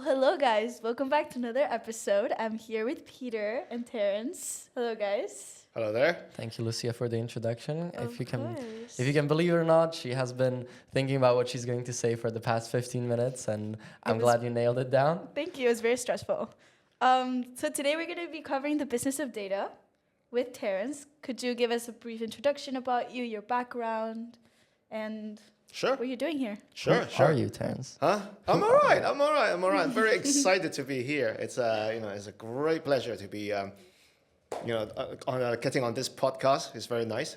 Well, hello guys. Welcome back to another episode. I'm here with Peter and Terence. Hello guys. Hello there. Thank you, Lucia, for the introduction. Of course. If you can believe it or not, she has been thinking about what she's going to say for the past 15 minutes, and I'm glad you nailed it down. Thank you. It was very stressful. So today we're going to be covering the business of data with Terence. Could you give us a brief introduction about you, your background, and Sure. what you're doing here? Sure. How are you, Terence? Huh? I'm all right. I'm very excited to be here. It's it's a great pleasure to be, getting on this podcast. It's very nice.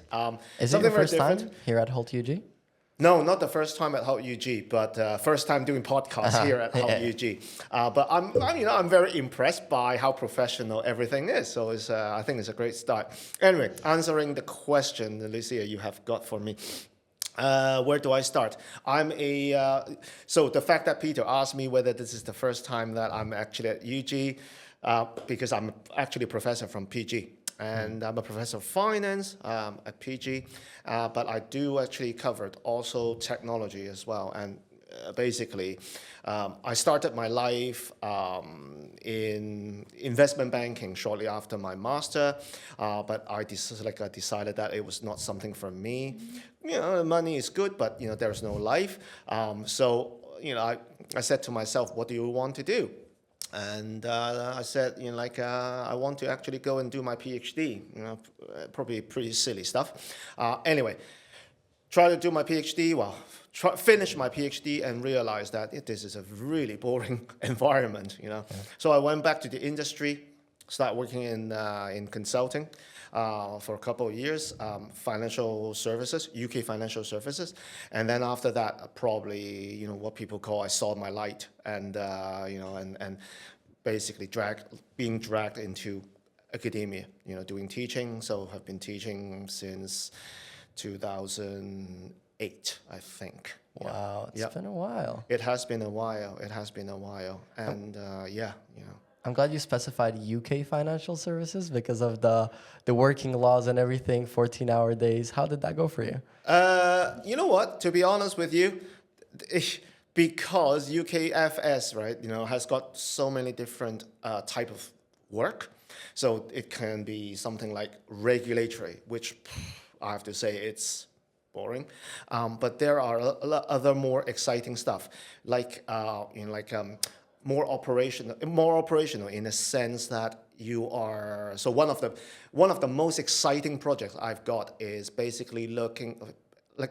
Is it your first time here at Hult UG? No, not the first time at Hult UG, but first time doing podcasts here at Hult UG. But I'm very impressed by how professional everything is. So I think it's a great start. Anyway, answering the question, Lucia, you have got for me. Where do I start? So the fact that Peter asked me whether this is the first time that I'm actually at UG, because I'm actually a professor from PG. And I'm a professor of finance at PG, but I do actually covered also technology as well. And basically, I started my life in investment banking shortly after my master, but I decided that it was not something for me. The money is good, but there's no life. So I said to myself, what do you want to do? And I said, I want to actually go and do my PhD. Probably pretty silly stuff. Anyway, try to do my PhD. Well, finish my PhD and realize that this is a really boring environment. So I went back to the industry, started working in consulting for a couple of years, financial services, UK financial services, and then after that, probably what people call I saw my light, and and basically being dragged into academia, doing teaching. So I've been teaching since 2008, I think. Wow, it's been a while. It has been a while. And I'm glad you specified UK financial services because of the working laws and everything, 14-hour days. How did that go for you? You know what? To be honest with you, because UKFS, right, has got so many different type of work. So it can be something like regulatory, which I have to say it's boring. But there are other more exciting stuff, like more operational in a sense that you are. So one of the most exciting projects I've got is basically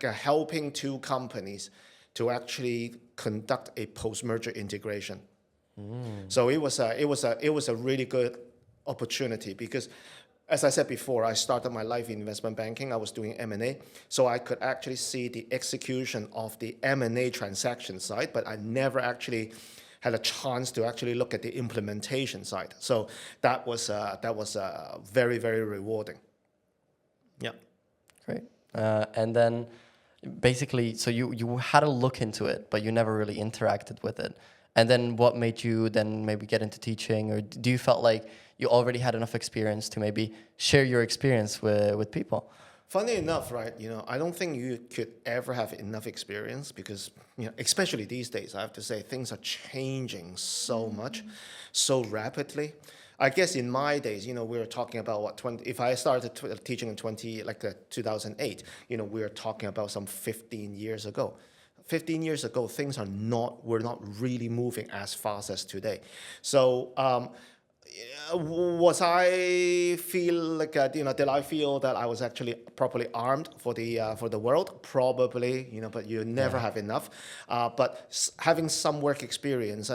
helping two companies to actually conduct a post-merger integration. So it was a really good opportunity because, as I said before, I started my life in investment banking. I was doing M&A, so I could actually see the execution of the M&A transaction side, but I never actually had a chance to actually look at the implementation side. So that was very, very rewarding. Yeah. Great. And then basically, so you had a look into it, but you never really interacted with it. And then what made you then maybe get into teaching, or do you felt like you already had enough experience to maybe share your experience with people? Funny enough, right, I don't think you could ever have enough experience because, especially these days, I have to say, things are changing so much, so rapidly. I guess in my days, we were talking about if I started teaching in 2008, we were talking about some 15 years ago. 15 years ago, things were not really moving as fast as today. So, was I feel like did I feel that I was actually properly armed for the world? Probably, but you never have enough. But having some work experience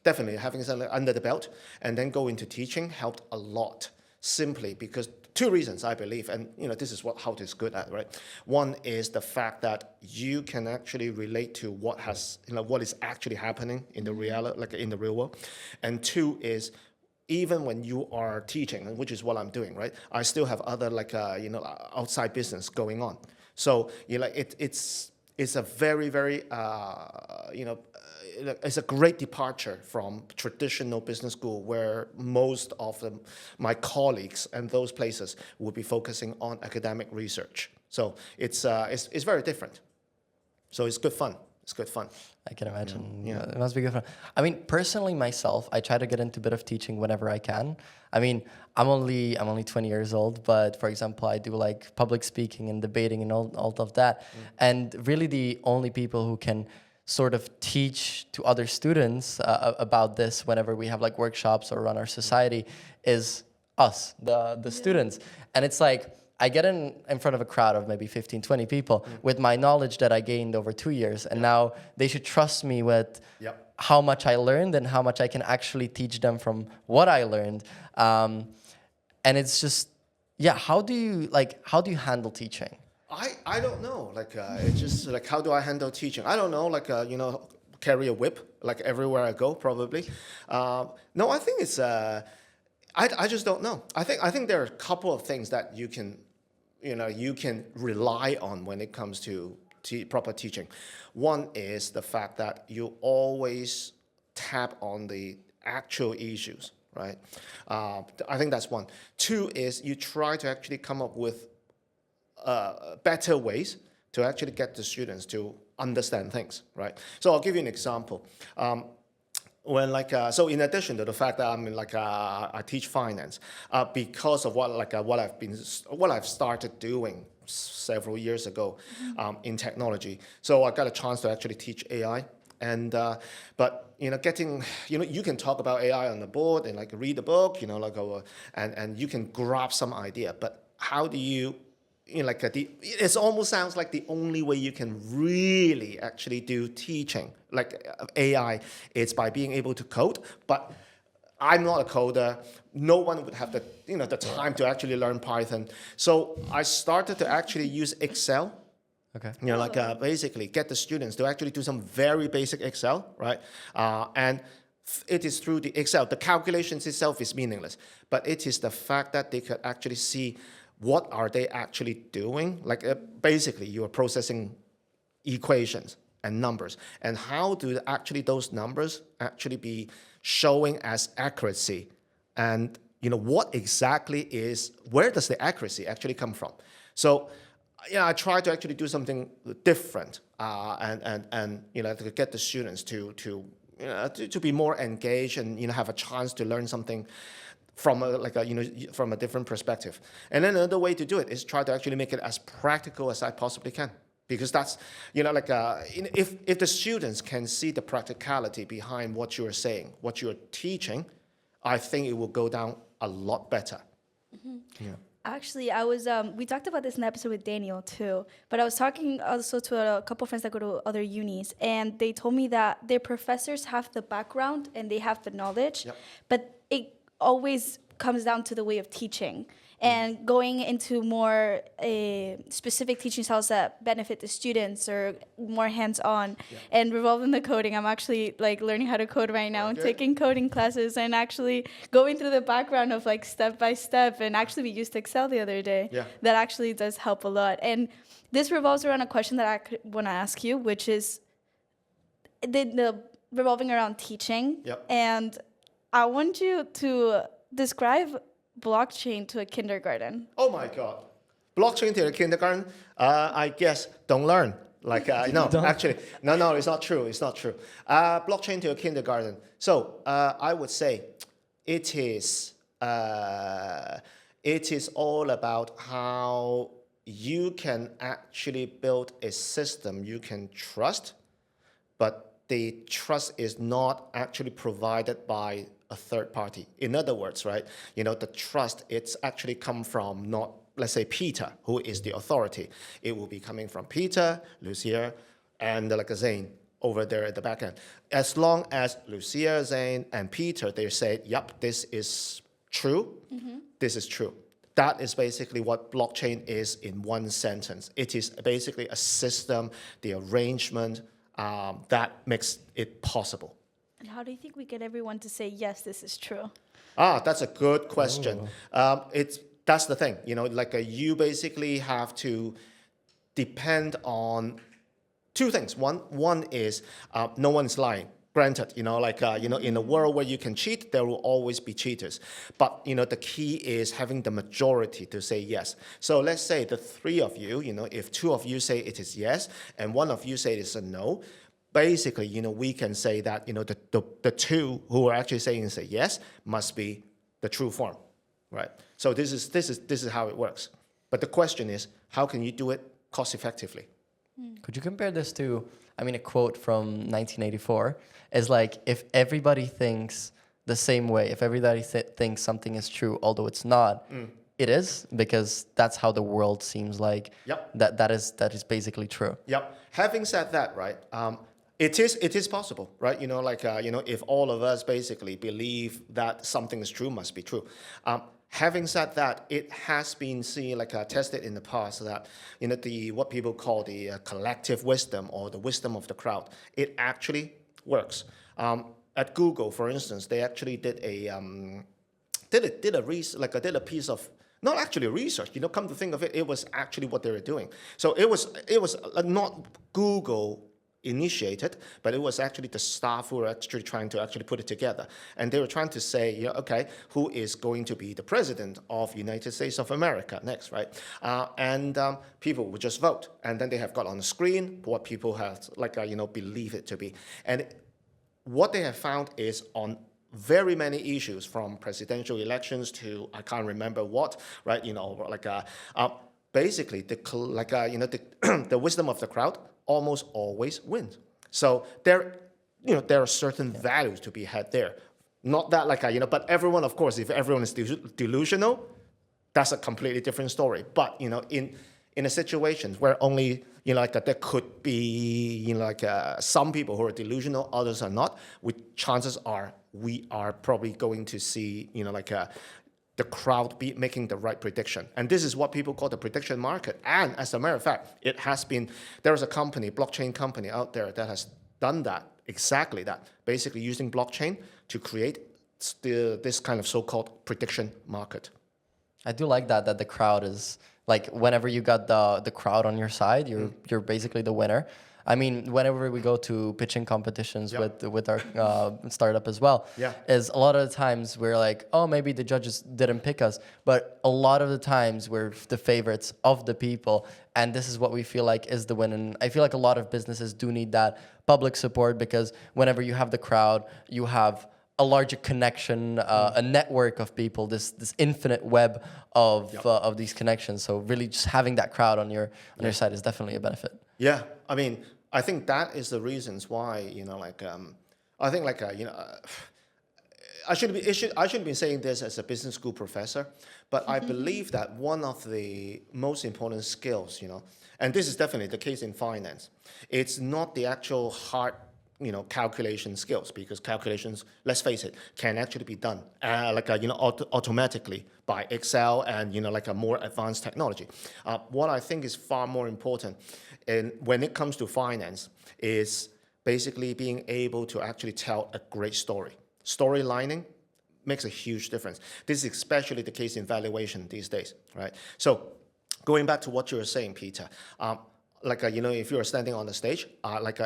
definitely having something under the belt and then go into teaching helped a lot. Simply because two reasons, I believe, and this is what Hult is good at, right? One is the fact that you can actually relate to what is actually happening in the reality, in the real world, and two is even when you are teaching, which is what I'm doing, right? I still have other outside business going on. So it's a very, very it's a great departure from traditional business school where most of my colleagues and those places would be focusing on academic research. So it's very different. So it's good fun. It's good fun. I can imagine. Yeah. It must be good fun. I mean, personally, myself, I try to get into a bit of teaching whenever I can. I mean, I'm only 20 years old, but for example, I do like public speaking and debating and all of that. And really, the only people who can sort of teach to other students about this whenever we have like workshops or run our society is us, the students. And it's like, I get in front of a crowd of maybe 15, 20 people with my knowledge that I gained over 2 years. And now they should trust me with how much I learned and how much I can actually teach them from what I learned. And it's just, how do you handle teaching? I don't know. Like, it's just like, how do I handle teaching? I don't know. Like, carry a whip, like everywhere I go, probably. No, I think it's, I just don't know. I think there are a couple of things that you can rely on when it comes to proper teaching. One is the fact that you always tap on the actual issues, right? I think that's one. Two is you try to actually come up with better ways to actually get the students to understand things, right? So I'll give you an example. So in addition to the fact that I teach finance, because of what I've started doing several years ago in technology, so I got a chance to actually teach AI. And but you can talk about AI on the board and like read a book, and you can grab some idea. But how do you it almost sounds like the only way you can really actually do teaching, like AI, is by being able to code. But I'm not a coder. No one would have the time to actually learn Python. So I started to actually use Excel. Okay. Basically get the students to actually do some very basic Excel, right? And it is through the Excel. The calculations itself is meaningless, but it is the fact that they could actually see what are they actually doing? Like basically, you are processing equations and numbers, and how do actually those numbers actually be showing as accuracy? And what exactly where does the accuracy actually come from? So, I try to actually do something different, and to get the students to be more engaged and have a chance to learn something from a different perspective. And then another way to do it is try to actually make it as practical as I possibly can, because that's if the students can see the practicality behind what you are saying, what you are teaching, I think it will go down a lot better. Yeah. Actually, I was we talked about this in the episode with Daniel too, but I was talking also to a couple friends that go to other unis, and they told me that their professors have the background and they have the knowledge, but it always comes down to the way of teaching and going into more specific teaching styles that benefit the students or more hands-on and revolving the coding. I'm actually like learning how to code right now and taking coding classes and actually going through the background of like step by step, and actually we used Excel the other day. That actually does help a lot. And this revolves around a question that I want to ask you, which is the revolving around teaching. And I want you to describe blockchain to a kindergarten. Oh my God. Blockchain to a kindergarten? I guess don't learn. No, actually, no, it's not true. It's not true. Blockchain to a kindergarten. So I would say it is all about how you can actually build a system you can trust, but the trust is not actually provided by a third party. In other words, right, the trust, it's actually come from not, let's say, Peter, who is the authority. It will be coming from Peter, Lucia, and Zane over there at the back end. As long as Lucia, Zane, and Peter, they say, yep, this is true, this is true. That is basically what blockchain is in one sentence. It is basically a system, the arrangement that makes it possible. And how do you think we get everyone to say, yes, this is true? That's a good question. That's the thing, you basically have to depend on two things. One is no one's lying. Granted, in a world where you can cheat, there will always be cheaters. But, the key is having the majority to say yes. So let's say the three of you, if two of you say it is yes, and one of you say it is a no, basically, we can say that, the two who are actually saying say yes must be the true form, right? So this is how it works. But the question is, how can you do it cost effectively? Could you compare this to, I mean, a quote from 1984 is like, if everybody thinks the same way, if everybody thinks something is true, although it's not, it is, because that's how the world seems like. Yep. That is basically true. Yep. Having said that, right, it is possible, right? If all of us basically believe that something is true, must be true. Having said that, it has been seen, tested in the past that, what people call the collective wisdom or the wisdom of the crowd, it actually works. At Google, for instance, they actually did a piece of, not actually research, come to think of it, it was actually what they were doing. So it was not Google initiated, but it was actually the staff who were actually trying to actually put it together. And they were trying to say, okay, who is going to be the president of United States of America next, right? And people would just vote. And then they have got on the screen what people have, believe it to be. And what they have found is on very many issues, from presidential elections to I can't remember what, right? Basically the wisdom of the crowd almost always wins. So there are certain values to be had there. Not that but everyone, of course, if everyone is delusional, that's a completely different story. But in a situation where only there could be some people who are delusional, others are not, which chances are we are probably going to see the crowd be making the right prediction. And this is what people call the prediction market. And as a matter of fact, there is a company, blockchain company out there that has done that, exactly that, basically using blockchain to create this kind of so-called prediction market. I do like that the crowd is, like, whenever you got the crowd on your side, you're basically the winner. I mean, whenever we go to pitching competitions with our startup as well, is a lot of the times we're like, oh, maybe the judges didn't pick us, but a lot of the times we're the favorites of the people, and this is what we feel like is the win. And I feel like a lot of businesses do need that public support, because whenever you have the crowd, you have a larger connection, a network of people, this infinite web of these connections. So really, just having that crowd on your side is definitely a benefit. Yeah, I mean, I think that is the reasons why I think I shouldn't be saying this as a business school professor, but I believe that one of the most important skills, and this is definitely the case in finance, it's not the actual hard calculation skills, because calculations, let's face it, can actually be done automatically by Excel and a more advanced technology. What I think is far more important, and when it comes to finance, is basically being able to actually tell a great story. Storylining makes a huge difference. This is especially the case in valuation these days, right? So going back to what you were saying, Peter, if you're standing on the stage,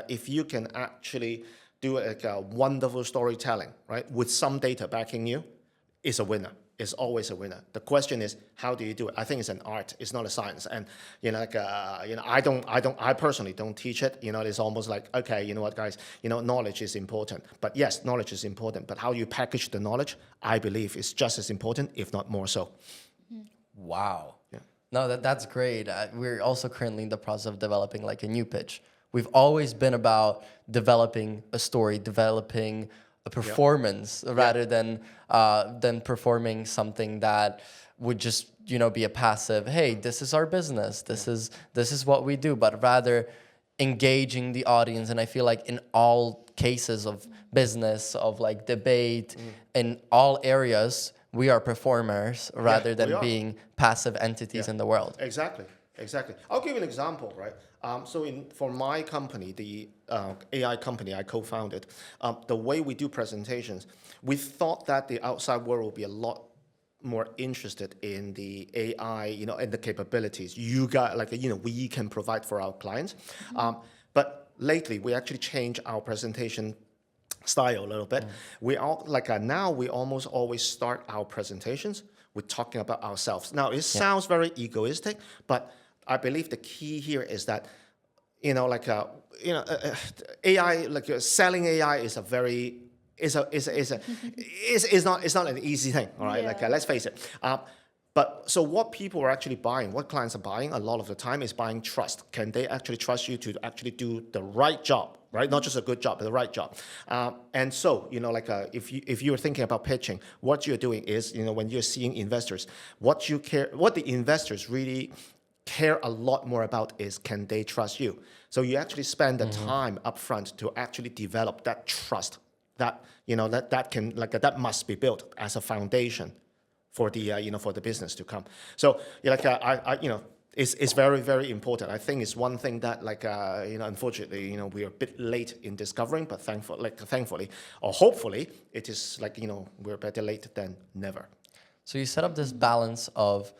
if you can actually do a wonderful storytelling, right, with some data backing you, it's a winner. It's always a winner. The question is, how do you do it? I think it's an art. It's not a science. And I personally don't teach it. It's almost like, okay, you know what, guys, knowledge is important. But yes, knowledge is important. But how you package the knowledge, I believe, is just as important, if not more so. Wow. Yeah. No, that's great. We're also currently in the process of developing a new pitch. We've always been about developing a story, developing a performance, rather than performing something that would just be a passive, hey, this is our business, this is what we do, but rather engaging the audience. And I feel like in all cases of business, of debate, in all areas, we are performers rather than being passive entities in the world. Exactly. I'll give you an example, right? For my company, the AI company I co-founded, the way we do presentations, we thought that the outside world will be a lot more interested in the AI, and the capabilities you got, we can provide for our clients. But lately, we actually changed our presentation style a little bit. We all now we almost always start our presentations with talking about ourselves. Now it sounds very egoistic, but I believe the key here is that AI, selling AI is a very is not an easy thing. All right, Yeah. let's face it. But so what people are actually buying, what clients are buying a lot of the time is buying trust. Can they actually trust you to actually do the right job, right? Not just a good job, but the right job. And so, if you're thinking about pitching, what you're doing is, when you're seeing investors, what the investors really care a lot more about is, can they trust you? So you actually spend the time upfront to actually develop that trust that, that must be built as a foundation for the for the business to come. So it's very, very important. I think it's one thing that unfortunately we are a bit late in discovering, but thankfully or hopefully it is we're better late than never. So you set up this balance of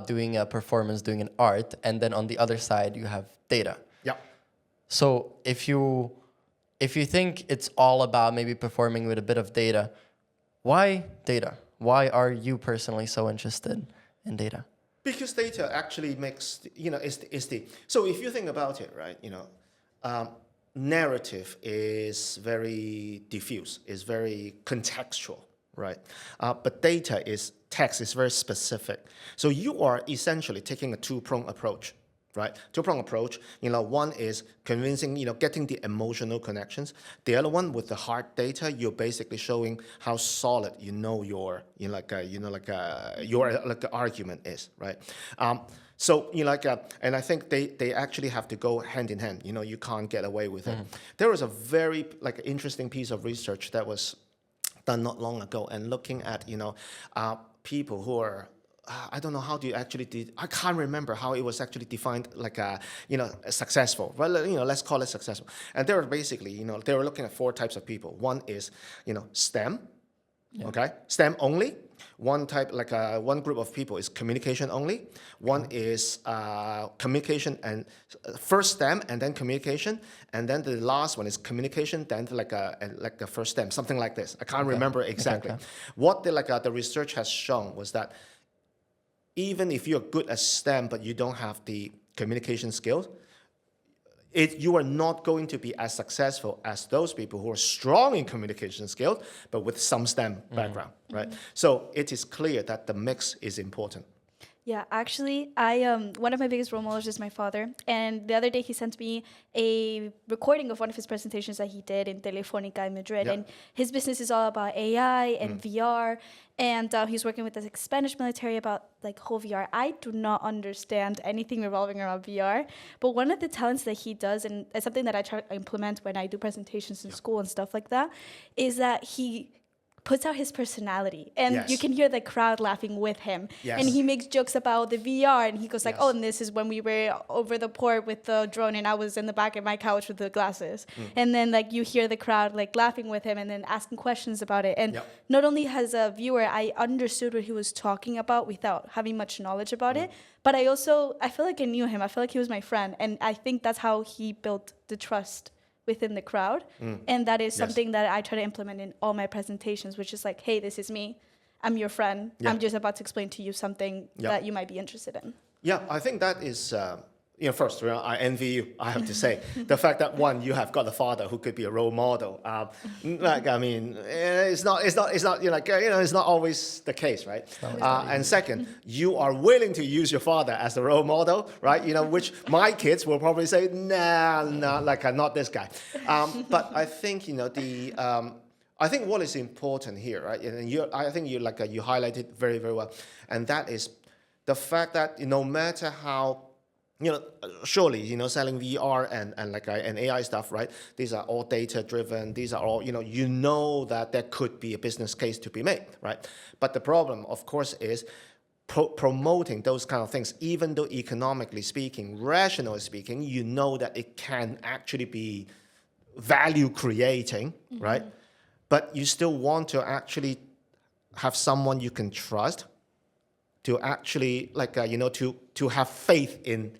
doing a performance, doing an art, and then on the other side you have data. Yeah. So if you think it's all about maybe performing with a bit of data, why data? Why are you personally so interested in data? Because data actually makes, so if you think about it, right, narrative is very diffuse, is very contextual, right? But text is very specific. So you are essentially taking a two-pronged approach. Right, two-pronged approach. One is convincing, getting the emotional connections. The other one with the hard data, you're basically showing how solid your argument is, right? So and I think they actually have to go hand in hand. You can't get away with it. There was a very interesting piece of research that was done not long ago, and looking at people who are. I don't know how do you actually I can't remember how it was actually defined successful. Well, let's call it successful. And they were basically, they were looking at 4 types of people. One is, STEM, okay, STEM only. One type, one group of people is communication only. One is communication and first STEM and then communication, and then the last one is communication, then a first STEM, something like this. I can't remember exactly. What the research has shown was that even if you're good at STEM but you don't have the communication skills, you are not going to be as successful as those people who are strong in communication skills but with some STEM background, right? So it is clear that the mix is important. Yeah, actually, one of my biggest role models is my father. And the other day he sent me a recording of one of his presentations that he did in Telefónica in Madrid. Yep. And his business is all about AI and VR. And he's working with the Spanish military about whole VR. I do not understand anything revolving around VR. But one of the talents that he does, and it's something that I try to implement when I do presentations in school and stuff like that, is that he puts out his personality, and you can hear the crowd laughing with him. Yes. And he makes jokes about the VR, and he goes Yes. oh, and this is when we were over the port with the drone, and I was in the back of my couch with the glasses. And then you hear the crowd laughing with him and then asking questions about it. And not only as a viewer, I understood what he was talking about without having much knowledge about it, but I feel like I knew him. I feel like he was my friend, and I think that's how he built the trust within the crowd. And that is something that I try to implement in all my presentations, which is hey, this is me. I'm your friend. I'm just about to explain to you something that you might be interested in. Yeah, I think that is, first, I envy you, I have to say. The fact that, one, you have got a father who could be a role model. It's not always the case, right? And second, you are willing to use your father as the role model, right? Which my kids will probably say, nah, not this guy. But I think, I think what is important here, right? And I think you highlighted very, very well. And that is the fact that no matter how, surely, selling VR and AI stuff, right? These are all data driven. These are all, that there could be a business case to be made, right? But the problem, of course, is promoting those kind of things, even though economically speaking, rationally speaking, that it can actually be value creating, right? But you still want to actually have someone you can trust to actually to have faith in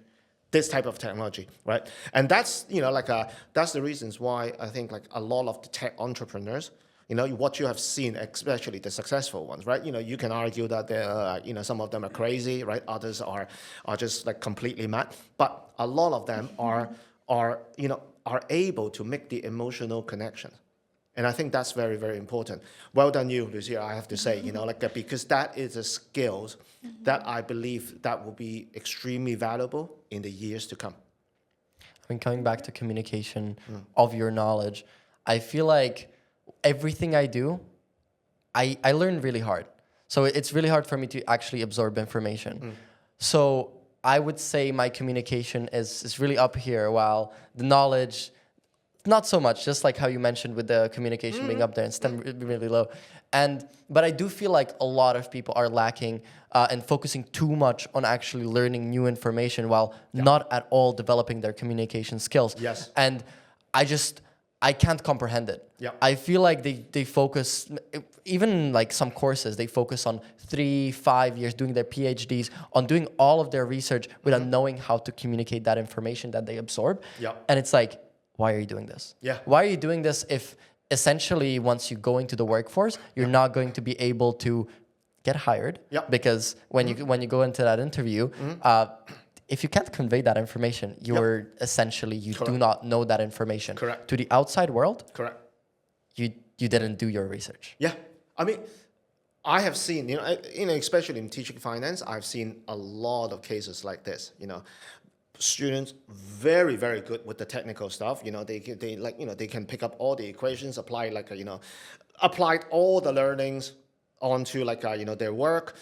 this type of technology, right? And that's that's the reasons why I think a lot of the tech entrepreneurs, what you have seen, especially the successful ones, right? You can argue that they're some of them are crazy, right? Others are just completely mad, but a lot of them are are able to make the emotional connection. And I think that's very, very important. Well done, you, Lucia, I have to say, because that is a skill that I believe that will be extremely valuable in the years to come. I mean, coming back to communication of your knowledge, I feel like everything I do, I learn really hard. So it's really hard for me to actually absorb information. So I would say my communication is really up here, while the knowledge, not so much, just like how you mentioned with the communication being up there and STEM really low. But I do feel like a lot of people are lacking and focusing too much on actually learning new information while not at all developing their communication skills. Yes. And I can't comprehend it. Yeah. I feel like they focus, even like some courses, they focus on 3-5 years doing their PhDs, on doing all of their research without knowing how to communicate that information that they absorb. Yeah. And it's like, why are you doing this? Yeah. Why are you doing this if essentially once you go into the workforce, you're not going to be able to get hired? Yeah. Because when you go into that interview, if you can't convey that information, you're essentially, you do not know that information. Correct. To the outside world, Correct. you didn't do your research. Yeah. I mean, I have seen, especially in teaching finance, I've seen a lot of cases like this, students very, very good with the technical stuff. They can pick up all the equations, applied all the learnings onto their work.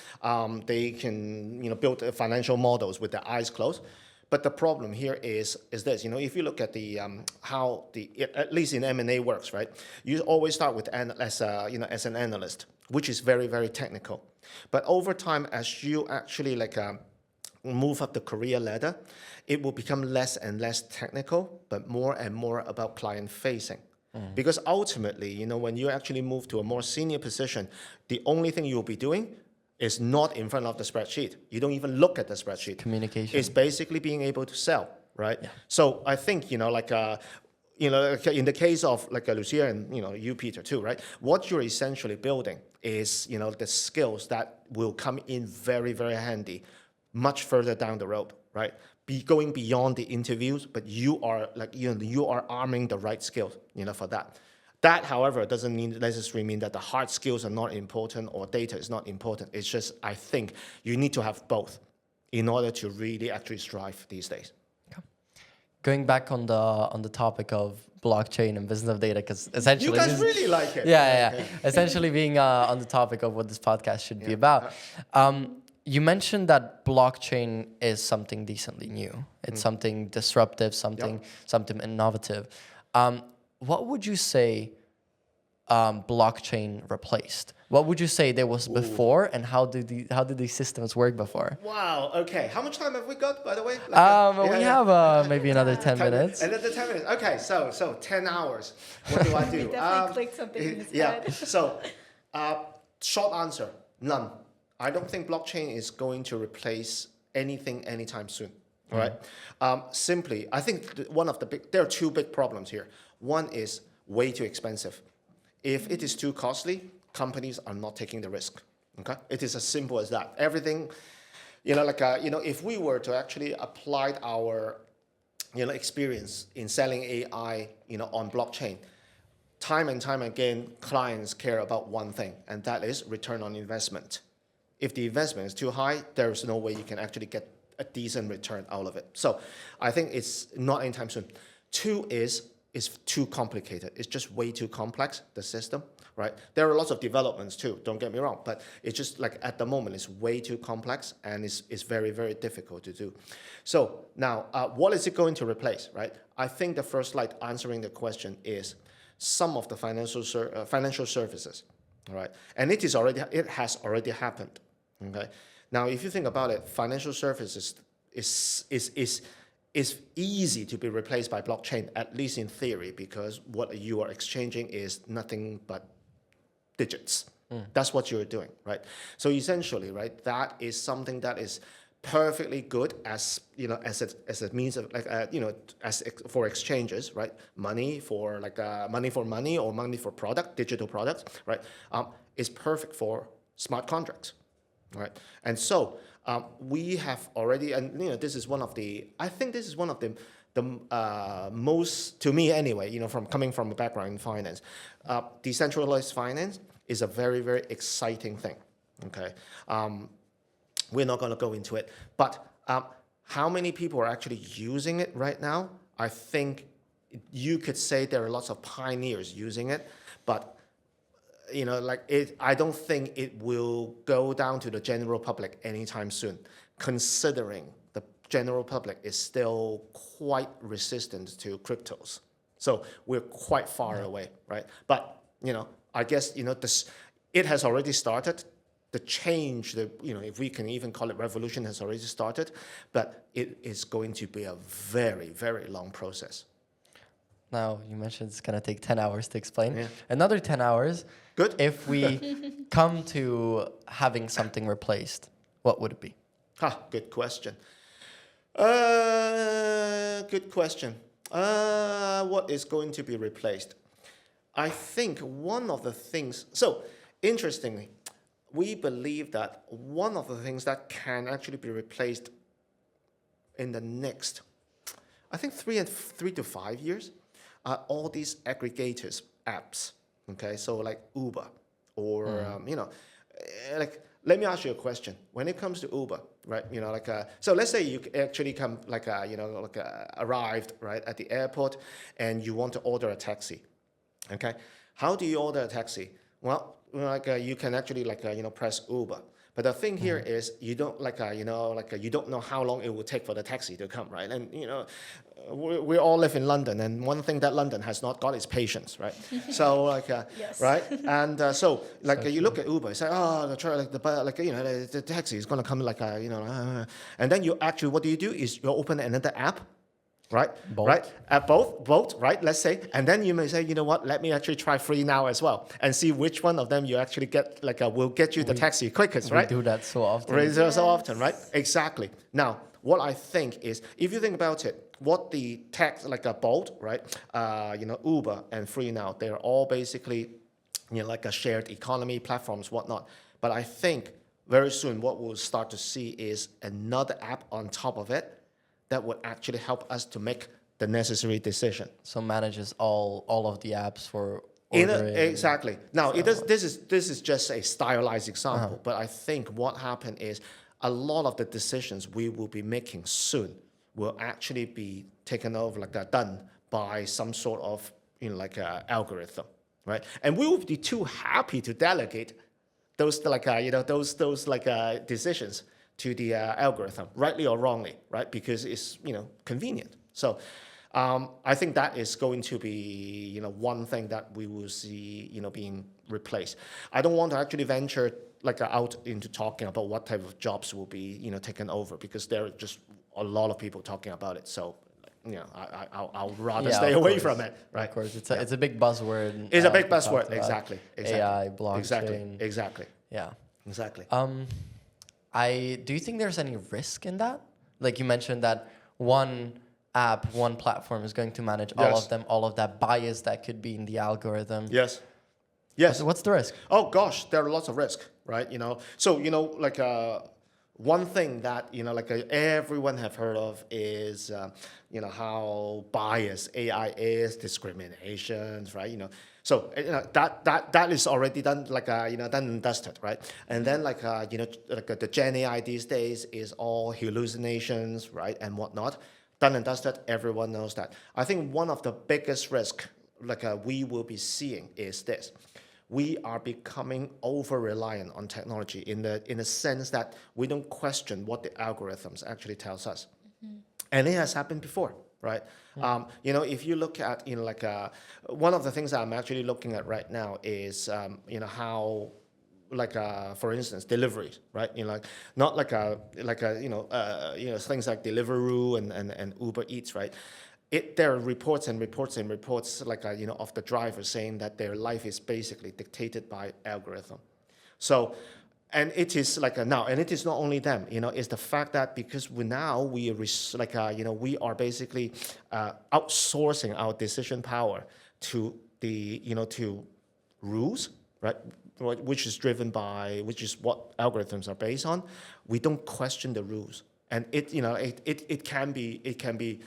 They can build financial models with their eyes closed. But the problem here is this. If you look at the how at least in M&A works, right? You always start with as an analyst, which is very, very technical. But over time, as you actually move up the career ladder, it will become less and less technical, but more and more about client facing. Because ultimately, when you actually move to a more senior position, the only thing you'll be doing is not in front of the spreadsheet. You don't even look at the spreadsheet. Communication. It's basically being able to sell, right? Yeah. So I think, in the case of Lucia and, you, Peter, too, right? What you're essentially building is, the skills that will come in very, very handy much further down the road, right? Going beyond the interviews, but you are you are arming the right skills, for that. That, however, doesn't necessarily mean that the hard skills are not important or data is not important. It's just, I think you need to have both in order to really actually strive these days. Okay. Going back on the topic of blockchain and business of data, because essentially you guys really like it. Yeah. Okay. Essentially being on the topic of what this podcast should be about. You mentioned that blockchain is something decently new. It's something disruptive, something innovative. What would you say blockchain replaced? What would you say there was before, and how did these systems work before? Wow. Okay. How much time have we got, by the way? We have maybe another 10 minutes. Another 10 minutes. Okay. So 10 hours. What do I do? We definitely clicked something in his head. So, short answer: none. I don't think blockchain is going to replace anything anytime soon. All right. Simply, I think there are two big problems here. One is way too expensive. If it is too costly, companies are not taking the risk. Okay. It is as simple as that. Everything, if we were to actually apply our, experience in selling AI, on blockchain, time and time again, clients care about one thing, and that is return on investment. If the investment is too high, there is no way you can actually get a decent return out of it. So I think it's not anytime soon. Two is too complicated. It's just way too complex, the system, right? There are lots of developments too, don't get me wrong, but it's just at the moment, it's way too complex and it's very, very difficult to do. So now, what is it going to replace, right? I think the first slide answering the question is some of the financial services, all right? And it has already happened, okay? Now, if you think about it, financial services is easy to be replaced by blockchain, at least in theory, because what you are exchanging is nothing but digits. That's what you're doing, right? So essentially, right, that is something that is perfectly good as a means of for exchanges, right? Money for money or money for digital products, right? Is perfect for smart contracts. Right, and so we have already, and this is one of the most, to me anyway, from coming from a background in finance, decentralized finance is a very, very exciting thing. Okay, we're not going to go into it, but how many people are actually using it right now? I think you could say there are lots of pioneers using it, but I don't think it will go down to the general public anytime soon, considering the general public is still quite resistant to cryptos. So we're quite far away, right? But, I guess, it has already started. The change, if we can even call it revolution, has already started, but it is going to be a very, very long process. Now, you mentioned it's going to take 10 hours to explain. Yeah. Another 10 hours. Good. If we come to having something replaced, what would it be? Good question. Good question. What is going to be replaced? I think one of the things... So, interestingly, we believe that one of the things that can actually be replaced in the next, I think 3 to 5 years, are all these aggregators apps. Okay, so like Uber, or let me ask you a question. When it comes to Uber, right? So let's say you actually come arrived right at the airport, and you want to order a taxi. Okay, how do you order a taxi? Well, you can actually press Uber. But the thing here is you don't you don't know how long it will take for the taxi to come, right? And we all live in London, and one thing that London has not got is patience, right? So Yes. right, and so you look at Uber, you say, the taxi is gonna come and then you actually what do? Is you open another app. Right, Bolt. right, at both, right, let's say, and then you may say, you know what, let me actually try free now as well, and see which one of them you actually get, will get you the taxi quickest, right? We do that so often. We do that so often, right? Exactly. Now, what I think is, if you think about it, what the a Bolt, right, Uber and Free Now, they're all basically, a shared economy platforms, whatnot. But I think very soon what we'll start to see is another app on top of it that would actually help us to make the necessary decision. So manages all of the apps for ordering. Exactly. Now, this is just a stylized example, but I think what happened is a lot of the decisions we will be making soon will actually be taken over, done by some sort of, algorithm, right? And we will be too happy to delegate those, decisions to the algorithm, rightly or wrongly, right? Because it's, convenient. So I think that is going to be, one thing that we will see, being replaced. I don't want to actually venture out into talking about what type of jobs will be, taken over, because there are just a lot of people talking about it. So, I'll rather stay away from it, right? Of course, it's a big buzzword. It's a big buzzword, exactly. AI, blockchain. Exactly. Yeah. Exactly. Do you think there's any risk in that? Like you mentioned that one app, one platform is going to manage all of them, all of that bias that could be in the algorithm. Yes. Yes. What's the risk? Oh gosh, there are lots of risk, right? So one thing that everyone have heard of is how biased AI is, discriminations, right? So that is already done done and dusted, right? And then the Gen AI these days is all hallucinations, right, and whatnot, done and dusted. Everyone knows that. I think one of the biggest risk we will be seeing is this: we are becoming over reliant on technology in the sense that we don't question what the algorithms actually tells us, and it has happened before. Right, if you look at one of the things that I'm actually looking at right now is how for instance deliveries, right? Not things like Deliveroo and Uber Eats, right? There are reports and reports and reports of the drivers saying that their life is basically dictated by algorithm. So. And it is now, and it is not only them. It's the fact that because we are basically outsourcing our decision power to the to rules, right? Which is what algorithms are based on. We don't question the rules, and it can be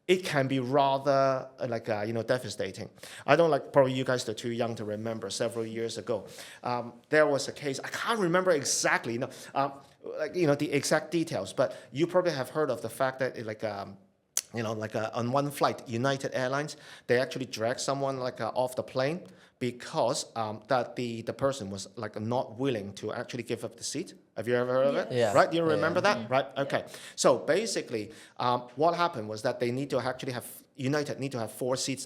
it can be rather devastating. I don't like, probably you guys are too young to remember, several years ago, there was a case, I can't remember exactly, the exact details, but you probably have heard of the fact that on one flight, United Airlines, they actually dragged someone off the plane because that the person was not willing to actually give up the seat. Have you ever heard of it? Yeah. Right? Do you remember that? Right? Okay. So basically, what happened was that they need to actually have United need to have 4 seats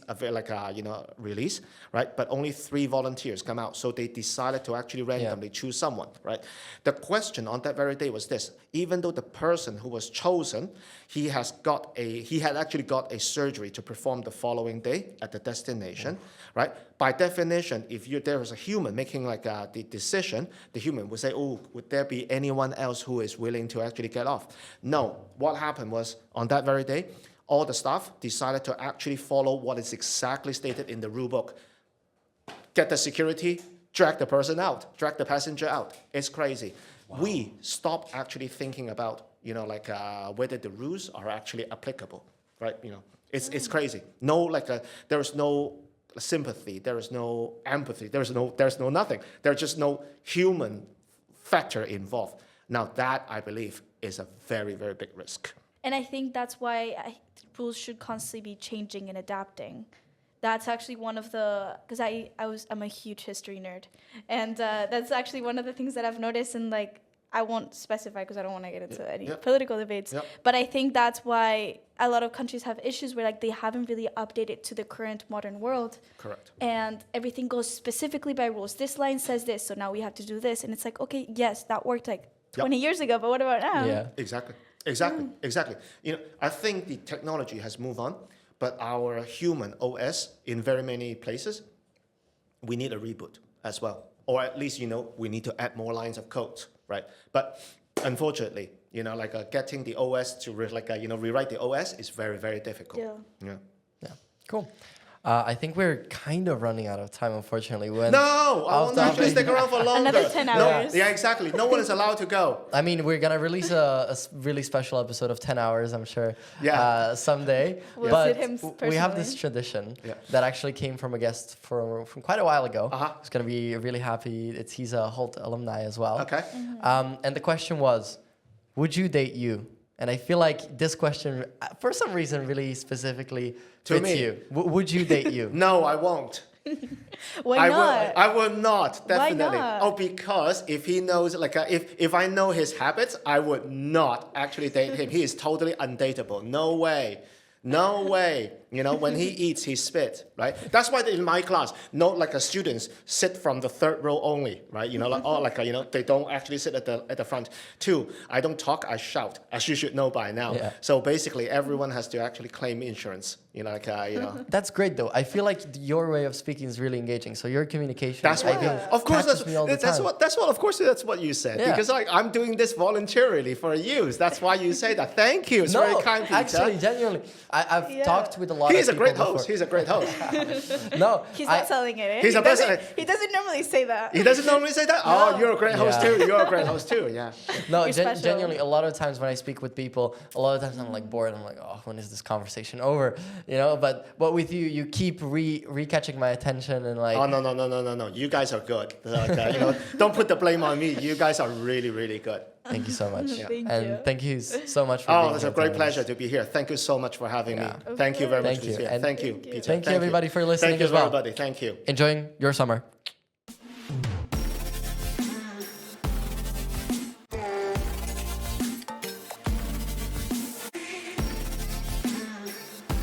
release, right? But only 3 volunteers come out. So they decided to actually randomly choose someone, right? The question on that very day was this: even though the person who was chosen, he had actually got a surgery to perform the following day at the destination, right? By definition, if there is a human making the decision, the human would say, oh, would there be anyone else who is willing to actually get off? No. What happened was, on that very day, all the staff decided to actually follow what is exactly stated in the rule book. Get the security, drag the person out, drag the passenger out. It's crazy. Wow. We stopped actually thinking about, whether the rules are actually applicable, right? It's crazy. There is no sympathy, there is no empathy, there's no nothing. There's just no human factor involved. Now that, I believe, is a very, very big risk. And I think that's why rules should constantly be changing and adapting. That's actually one of the, because I'm a huge history nerd, and that's actually one of the things that I've noticed. And I won't specify because I don't want to get into any political debates. Yep. But I think that's why a lot of countries have issues where they haven't really updated to the current modern world. Correct. And everything goes specifically by rules. This line says this, so now we have to do this. And it's okay, yes, that worked 20 years ago, but what about now? Yeah. Exactly. I think the technology has moved on, but our human OS in very many places, we need a reboot as well. Or at least, we need to add more lines of code, right? But unfortunately, getting the OS to rewrite the OS is very, very difficult. Yeah. Cool. I think we're kind of running out of time, unfortunately. No, I want to actually stick around for longer. Another 10 hours. Yeah, exactly. No one is allowed to go. I mean, we're going to release a really special episode of 10 hours, I'm sure, someday. We'll sit him we have this tradition that actually came from a guest from quite a while ago. He's going to be really happy. He's a Hult alumni as well. Okay. And the question was, would you date you? And I feel like this question, for some reason, really specifically fits you. Would you date you? No, I won't. Why not? I will not, definitely. Why not? Oh, because if he knows, if I know his habits, I would not actually date him. He is totally undateable. No way. No way. When he eats, he spit, right? That's why in my class, students sit from the 3rd row only, right? They don't actually sit at the front. 2, I don't talk, I shout, as you should know by now. Yeah. So basically, everyone has to actually claim insurance. That's great, though. I feel like your way of speaking is really engaging. So your communication. That's what. Of course, that's what you said. Yeah. Because I'm doing this voluntarily for you. That's why you say that. Thank you. It's very kind, Peter. Actually, genuinely, I've talked with a lot of people. He's a great host. He's a great host. No, he's not selling it. Eh? He's a person. He doesn't normally say that. He doesn't normally say that. No. Oh, you're a great host too. You're a great host too. Yeah. No, genuinely, a lot of times when I speak with people, a lot of times I'm bored. I'm oh, when is this conversation over? But with you, you keep re-catching my attention and Oh no! You guys are good. Don't put the blame on me. You guys are really, really good. Thank you so much. Thank you so much for being here. It's a great pleasure to be here. Thank you so much for having me. Thank you very much, Lucia. Thank you, Peter. Thank you, everybody, for listening as well. Thank you, everybody. Thank you. Enjoying your summer.